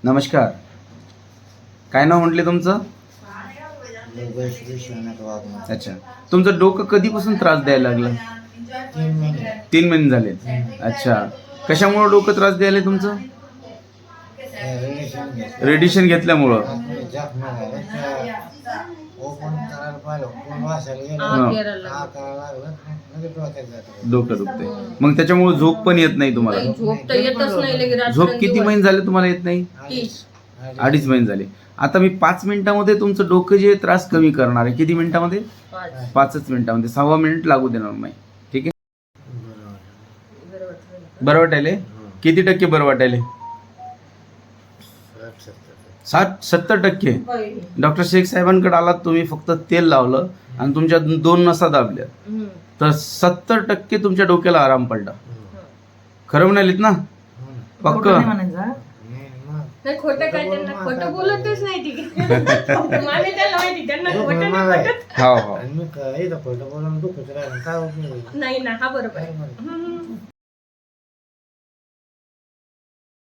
नमस्कार. काय नाव म्हटले तुमचं? अच्छा. तुमचं डोकं कधीपासून त्रास द्यायला लागलं? 3 महिने झाले. अच्छा. कशामुळे डोकं त्रास द्यायला तुमचं? रेडिएशन घेतल्यामुळं. डोकं दुखते. मग त्याच्यामुळे झोप पण येत नाही तुम्हाला? झोप तर येतच नाही. झोप किती महिने झाले तुम्हाला येत नाही? 2.5 महिने झाले. आता मी 5 मिनिटामध्ये तुमचं डोकं जे त्रास कमी करणार आहे. किती मिनिटामध्ये? 5च मिनिटामध्ये. 6वा मिनिट लागू देणार नाही. ठीक आहे. बरं वाटायले? किती टक्के बरं वाटायले? 60-70%. डॉक्टर शेख साहेबांकडे आलात तुम्ही, फक्त तेल लावलं आणि तुमच्या 2 नसा दाबल्या तर 70% तुमच्या डोक्याला आराम पडला. खरं म्हणालीत ना? पक्क? खोटं काय, त्यांना खोटं बोलतच नाही ती. मामी त्याला माहिती, त्यांना खोटं नाही वाटत. हो हो. नाही ना, हा बरोबर आहे.